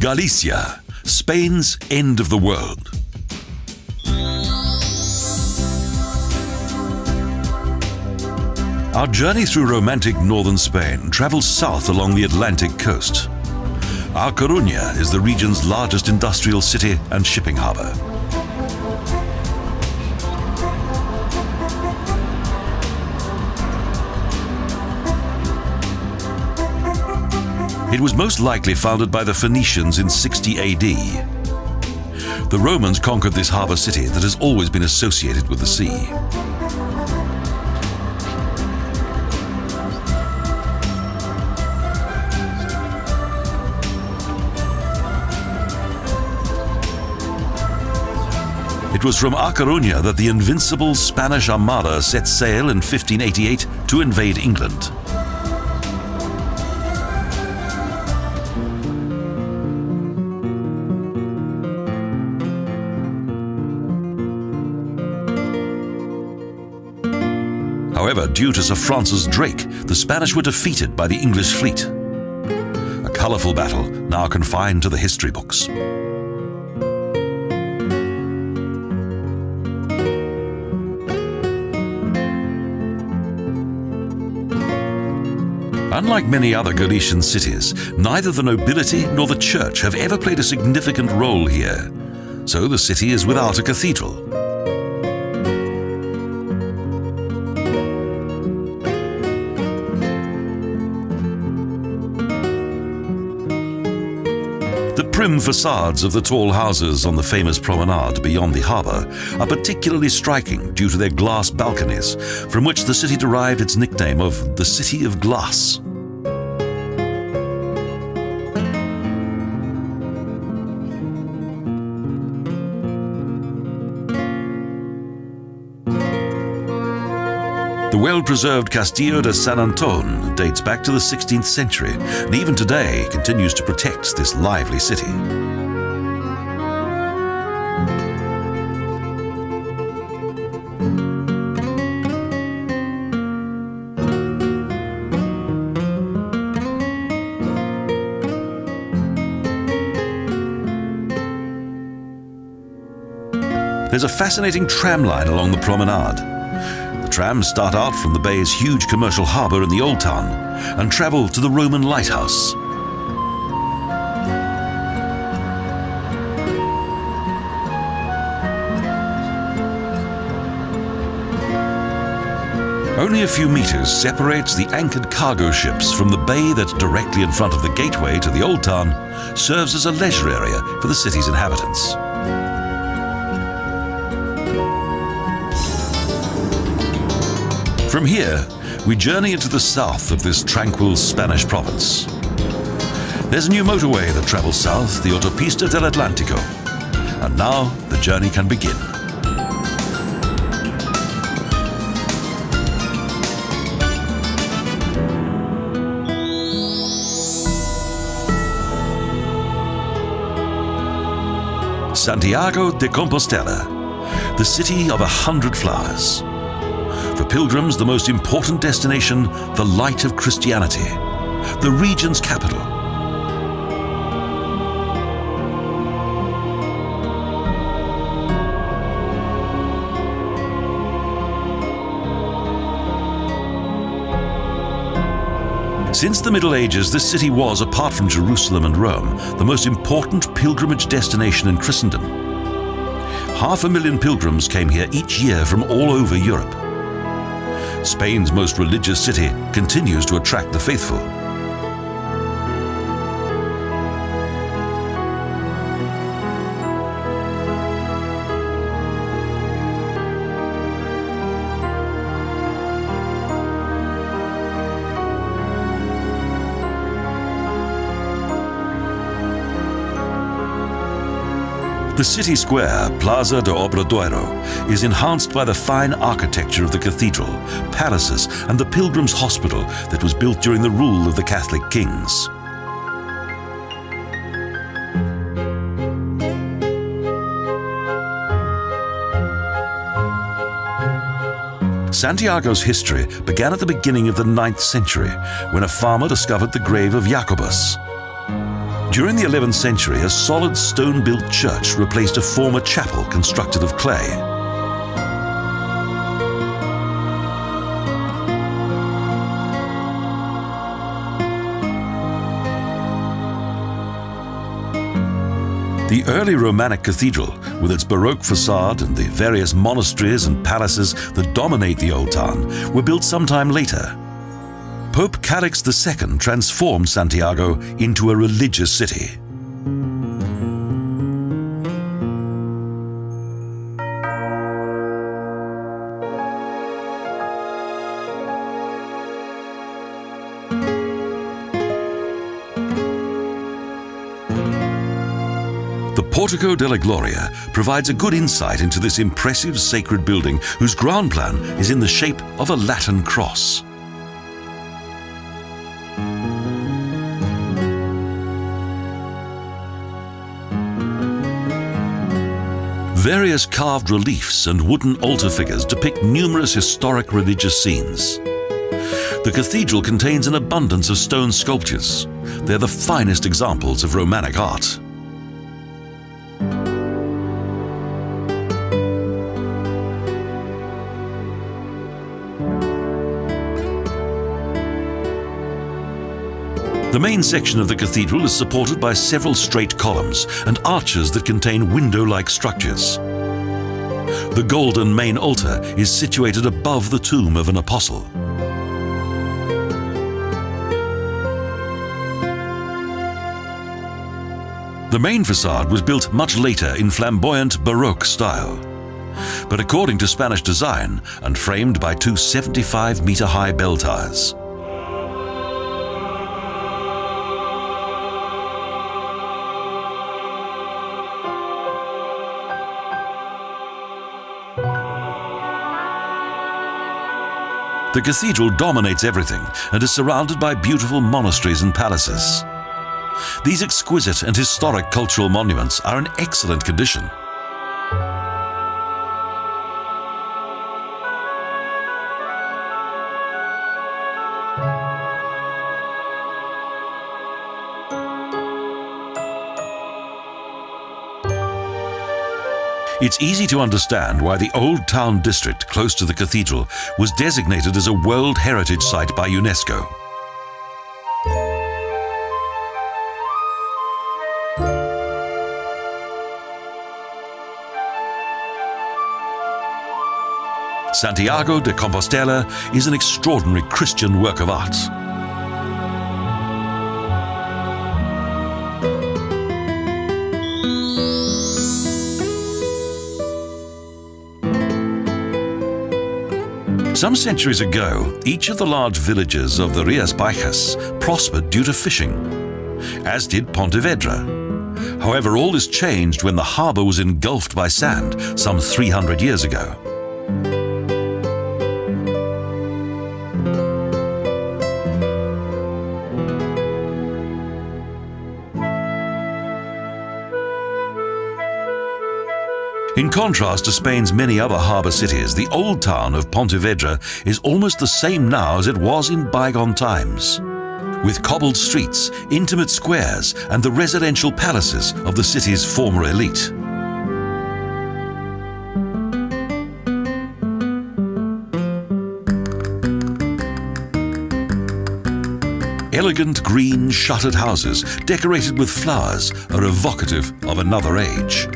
Galicia, Spain's end of the world. Our journey through romantic northern Spain travels south along the Atlantic coast. A Coruña is the region's largest industrial city and shipping harbour. It was most likely founded by the Phoenicians in 60 AD. The Romans conquered this harbour city that has always been associated with the sea. It was from A Coruña that the invincible Spanish Armada set sail in 1588 to invade England. However, due to Sir Francis Drake, the Spanish were defeated by the English fleet. A colourful battle now confined to the history books. Unlike many other Galician cities, neither the nobility nor the church have ever played a significant role here, so the city is without a cathedral. The prim facades of the tall houses on the famous promenade beyond the harbour are particularly striking due to their glass balconies, from which the city derived its nickname of the City of Glass. The well-preserved Castillo de San Antón dates back to the 16th century and even today continues to protect this lively city. There's a fascinating tram line along the promenade. Trams start out from the bay's huge commercial harbour in the Old Town and travel to the Roman lighthouse. Only a few metres separates the anchored cargo ships from the bay that, directly in front of the gateway to the Old Town, serves as a leisure area for the city's inhabitants. From here, we journey into the south of this tranquil Spanish province. There's a new motorway that travels south, the Autopista del Atlántico. And now the journey can begin. Santiago De Compostela, the city of 100 flowers. For pilgrims, the most important destination, the light of Christianity, the region's capital. Since the Middle Ages, this city was, apart from Jerusalem and Rome, the most important pilgrimage destination in Christendom. 500,000 pilgrims came here each year from all over Europe. Spain's most religious city continues to attract the faithful. The city square, Plaza de Obradoiro, is enhanced by the fine architecture of the cathedral, palaces, and the Pilgrims' Hospital that was built during the rule of the Catholic kings. Santiago's history began at the beginning of the 9th century, when a farmer discovered the grave of Jacobus. During the 11th century, a solid stone-built church replaced a former chapel constructed of clay. The early Romanic cathedral, with its Baroque facade and the various monasteries and palaces that dominate the old town, were built sometime later. Pope Calix II transformed Santiago into a religious city. The Portico della Gloria provides a good insight into this impressive sacred building whose ground plan is in the shape of a Latin cross. Various carved reliefs and wooden altar figures depict numerous historic religious scenes. The cathedral contains an abundance of stone sculptures. They're the finest examples of Romanic art. The main section of the cathedral is supported by several straight columns and arches that contain window-like structures. The golden main altar is situated above the tomb of an apostle. The main facade was built much later in flamboyant Baroque style, but according to Spanish design and framed by two 75-meter-high bell towers. The cathedral dominates everything and is surrounded by beautiful monasteries and palaces. These exquisite and historic cultural monuments are in excellent condition. It's easy to understand why the Old Town district close to the cathedral was designated as a World Heritage Site by UNESCO. Santiago de Compostela is an extraordinary Christian work of art. Some centuries ago, each of the large villages of the Rias Baixas prospered due to fishing, as did Pontevedra. However, all this changed when the harbour was engulfed by sand some 300 years ago. In contrast to Spain's many other harbour cities, the old town of Pontevedra is almost the same now as it was in bygone times, with cobbled streets, intimate squares, and the residential palaces of the city's former elite. Elegant green shuttered houses decorated with flowers are evocative of another age.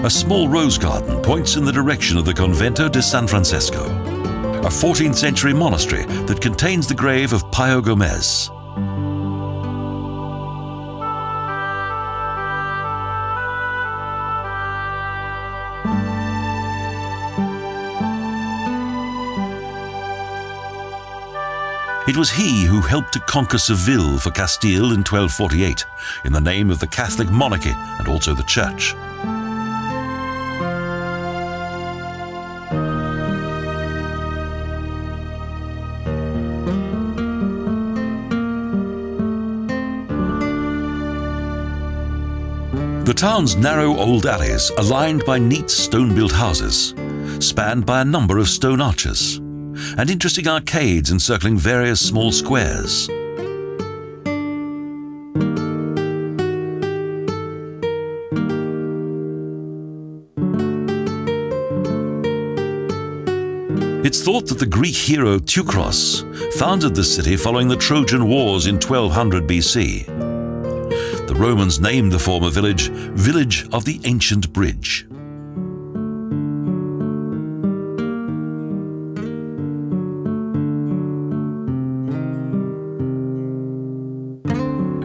A small rose garden points in the direction of the Convento de San Francisco, a 14th century monastery that contains the grave of Pio Gomez. It was he who helped to conquer Seville for Castile in 1248 in the name of the Catholic monarchy and also the Church. The town's narrow old alleys are lined by neat stone-built houses, spanned by a number of stone arches, and interesting arcades encircling various small squares. It's thought that the Greek hero Teucros founded this city following the Trojan Wars in 1200 BC. The Romans named the former village Village of the Ancient Bridge.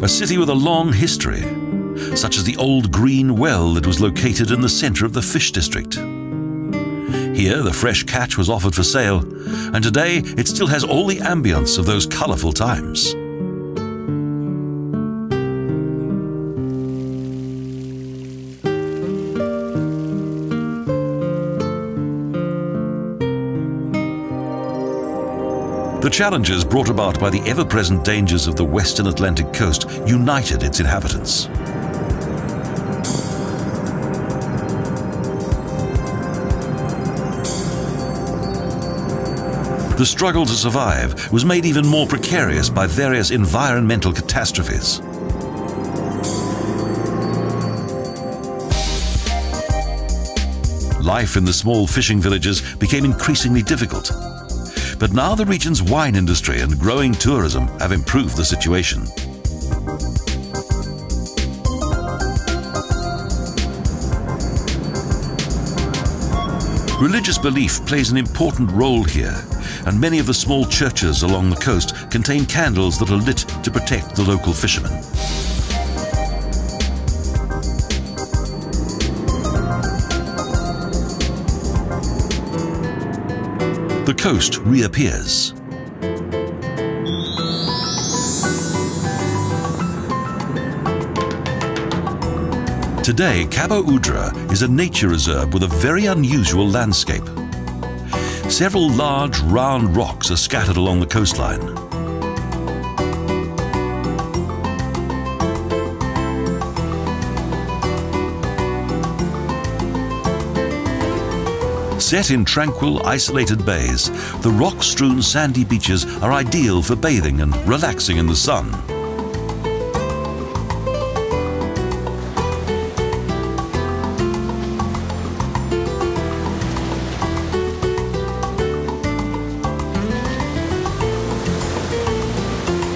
A city with a long history, such as the old green well that was located in the centre of the fish district. Here, the fresh catch was offered for sale, and today it still has all the ambience of those colourful times. The challenges brought about by the ever-present dangers of the western Atlantic coast united its inhabitants. The struggle to survive was made even more precarious by various environmental catastrophes. Life in the small fishing villages became increasingly difficult. But now the region's wine industry and growing tourism have improved the situation. Religious belief plays an important role here, and many of the small churches along the coast contain candles that are lit to protect the local fishermen. The coast reappears. Today, Cabo Udra is a nature reserve with a very unusual landscape. Several large, round rocks are scattered along the coastline. Set in tranquil, isolated bays, the rock-strewn sandy beaches are ideal for bathing and relaxing in the sun.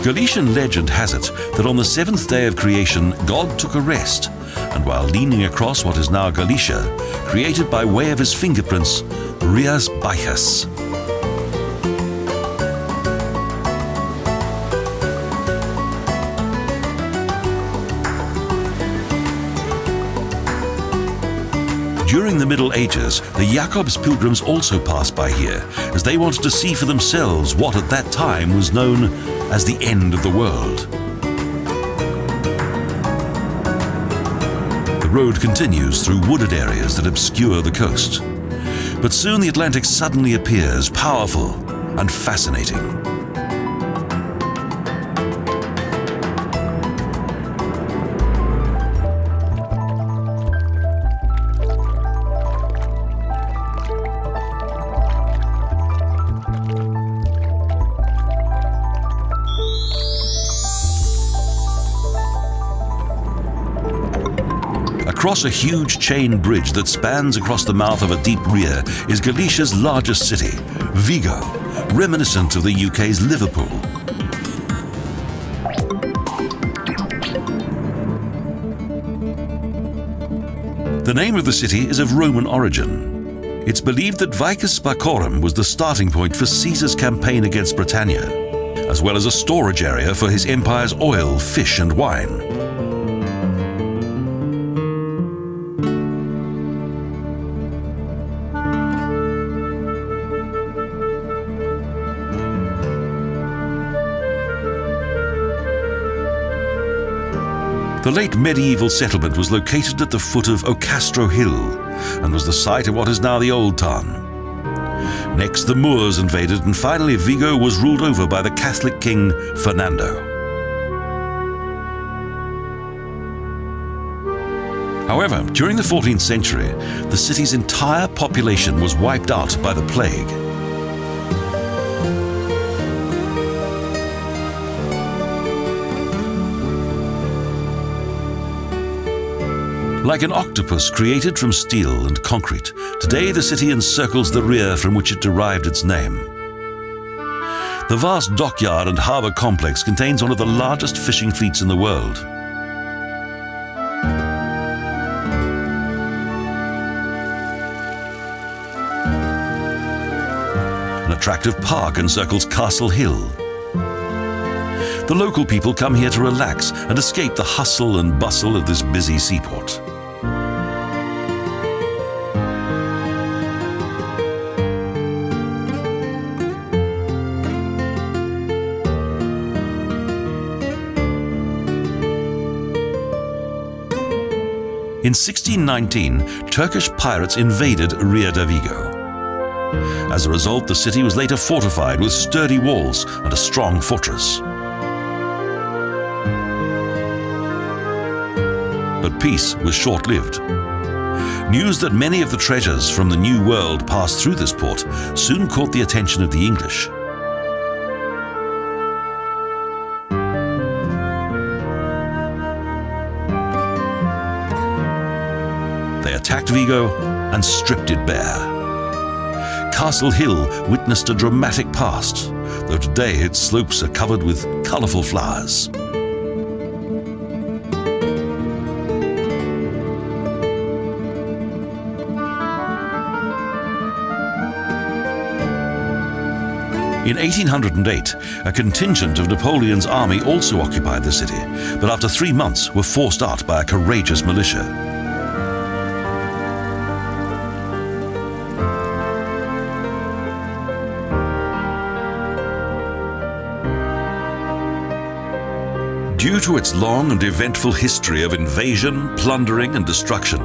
Galician legend has it that on the seventh day of creation, God took a rest, and while leaning across what is now Galicia, created by way of his fingerprints, Rias Baixas. During the Middle Ages, the Jacob's pilgrims also passed by here, as they wanted to see for themselves what at that time was known as the end of the world. The road continues through wooded areas that obscure the coast. But soon the Atlantic suddenly appears powerful and fascinating. Across a huge chain bridge that spans across the mouth of a deep ria is Galicia's largest city, Vigo, reminiscent of the UK's Liverpool. The name of the city is of Roman origin. It's believed that Vicus Spacorum was the starting point for Caesar's campaign against Britannia, as well as a storage area for his empire's oil, fish and wine. The late medieval settlement was located at the foot of Ocastro Hill and was the site of what is now the Old Town. Next, the Moors invaded, and finally Vigo was ruled over by the Catholic king Fernando. However, during the 14th century, the city's entire population was wiped out by the plague. Like an octopus created from steel and concrete, today the city encircles the Ria from which it derived its name. The vast dockyard and harbour complex contains one of the largest fishing fleets in the world. An attractive park encircles Castle Hill. The local people come here to relax and escape the hustle and bustle of this busy seaport. In 1619, Turkish pirates invaded Ria de Vigo. As a result, the city was later fortified with sturdy walls and a strong fortress. But peace was short-lived. News that many of the treasures from the New World passed through this port soon caught the attention of the English. They attacked Vigo and stripped it bare. Castle Hill witnessed a dramatic past, though today its slopes are covered with colourful flowers. In 1808, a contingent of Napoleon's army also occupied the city, but after 3 months were forced out by a courageous militia. Due to its long and eventful history of invasion, plundering and destruction,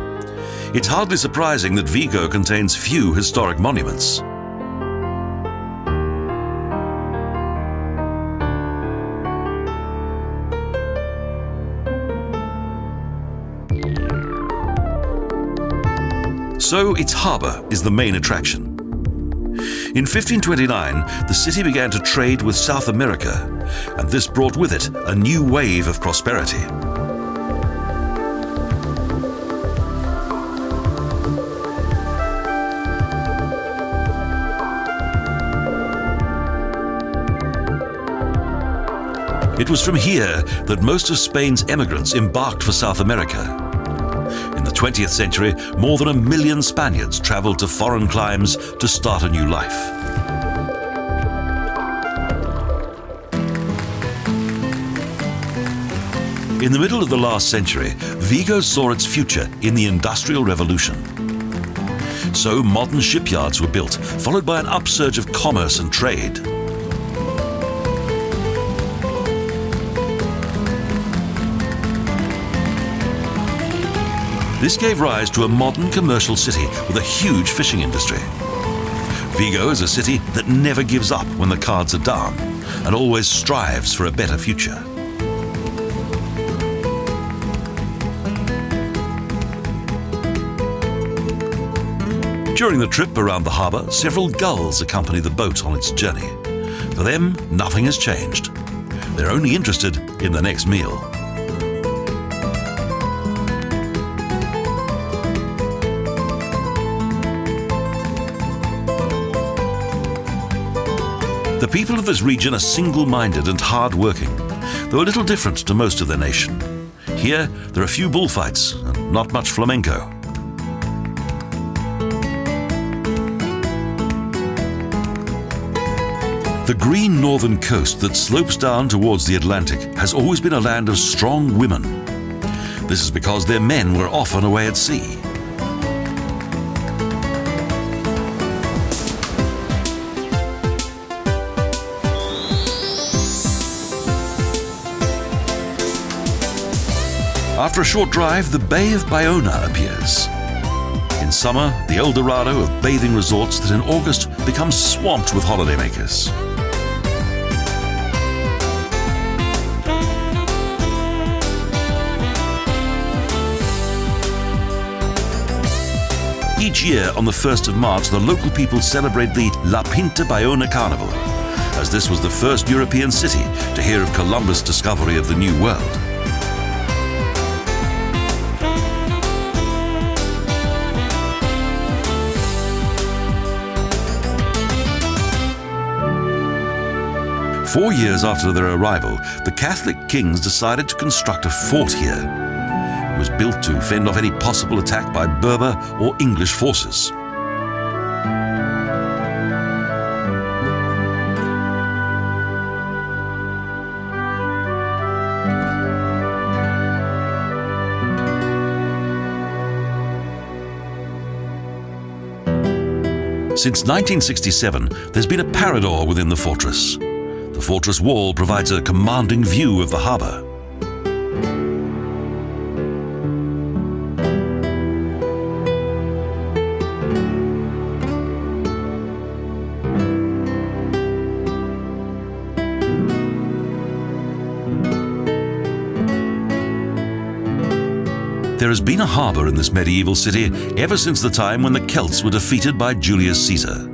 it's hardly surprising that Vigo contains few historic monuments. So its harbour is the main attraction. In 1529, the city began to trade with South America, and this brought with it a new wave of prosperity. It was from here that most of Spain's emigrants embarked for South America. In the 20th century, more than 1 million Spaniards travelled to foreign climes to start a new life. In the middle of the last century, Vigo saw its future in the Industrial Revolution. So modern shipyards were built, followed by an upsurge of commerce and trade. This gave rise to a modern commercial city with a huge fishing industry. Vigo is a city that never gives up when the cards are down and always strives for a better future. During the trip around the harbour, several gulls accompany the boat on its journey. For them, nothing has changed. They're only interested in the next meal. The people of this region are single-minded and hard-working, though a little different to most of their nation. Here, there are few bullfights and not much flamenco. The green northern coast that slopes down towards the Atlantic has always been a land of strong women. This is because their men were often away at sea. After a short drive, the Bay of Bayona appears. In summer, the El Dorado of bathing resorts that in August becomes swamped with holidaymakers. Each year on the 1st of March, the local people celebrate the La Pinta Bayona Carnival, as this was the first European city to hear of Columbus' discovery of the New World. Four years after their arrival, the Catholic kings decided to construct a fort here. It was built to fend off any possible attack by Berber or English forces. Since 1967, there's been a parador within the fortress. The fortress wall provides a commanding view of the harbour. There has been a harbour in this medieval city ever since the time when the Celts were defeated by Julius Caesar.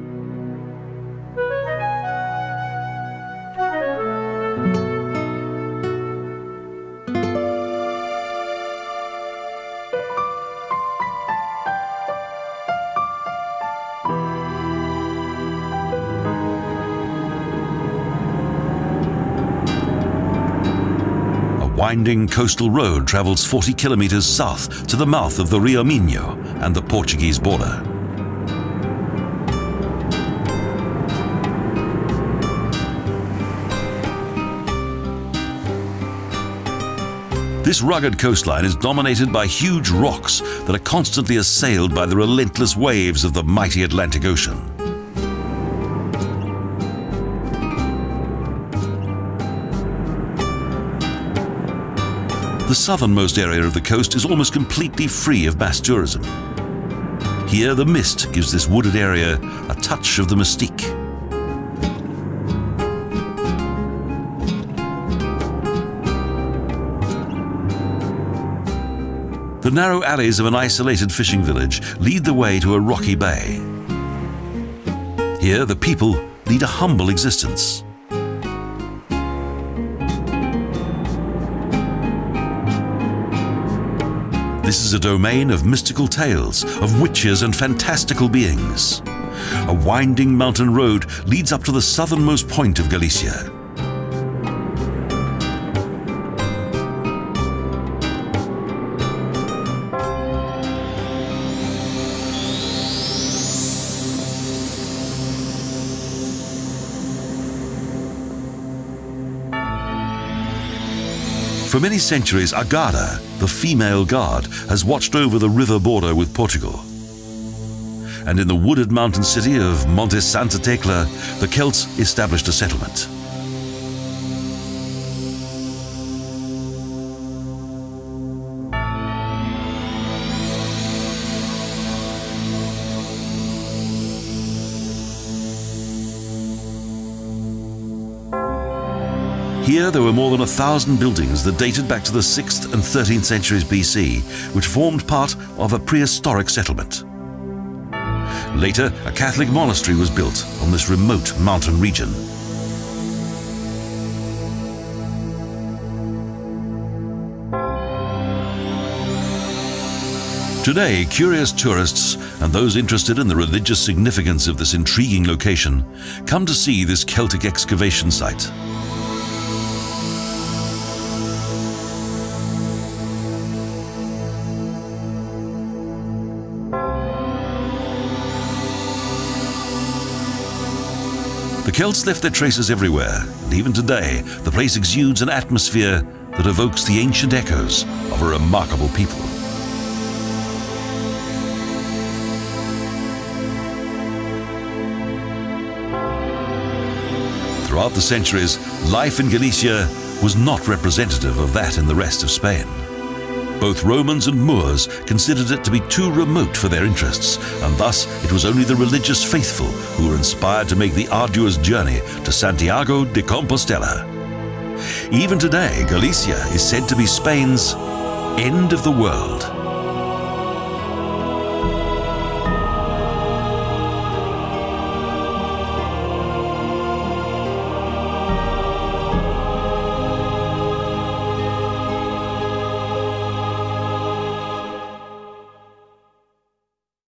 A winding coastal road travels 40 kilometers south to the mouth of the Rio Minho and the Portuguese border. This rugged coastline is dominated by huge rocks that are constantly assailed by the relentless waves of the mighty Atlantic Ocean. The southernmost area of the coast is almost completely free of mass tourism. Here, the mist gives this wooded area a touch of the mystique. The narrow alleys of an isolated fishing village lead the way to a rocky bay. Here, the people lead a humble existence. This is a domain of mystical tales, of witches and fantastical beings. A winding mountain road leads up to the southernmost point of Galicia. For many centuries, A Guarda, the female guard, has watched over the river border with Portugal. And in the wooded mountain city of Monte Santa Tecla, the Celts established a settlement. Here there were more than 1,000 buildings that dated back to the 6th and 13th centuries BC, which formed part of a prehistoric settlement. Later, a Catholic monastery was built on this remote mountain region. Today, curious tourists and those interested in the religious significance of this intriguing location come to see this Celtic excavation site. The Celts left their traces everywhere, and even today, the place exudes an atmosphere that evokes the ancient echoes of a remarkable people. Throughout the centuries, life in Galicia was not representative of that in the rest of Spain. Both Romans and Moors considered it to be too remote for their interests, and thus it was only the religious faithful who were inspired to make the arduous journey to Santiago De Compostela. Even today, Galicia is said to be Spain's end of the world.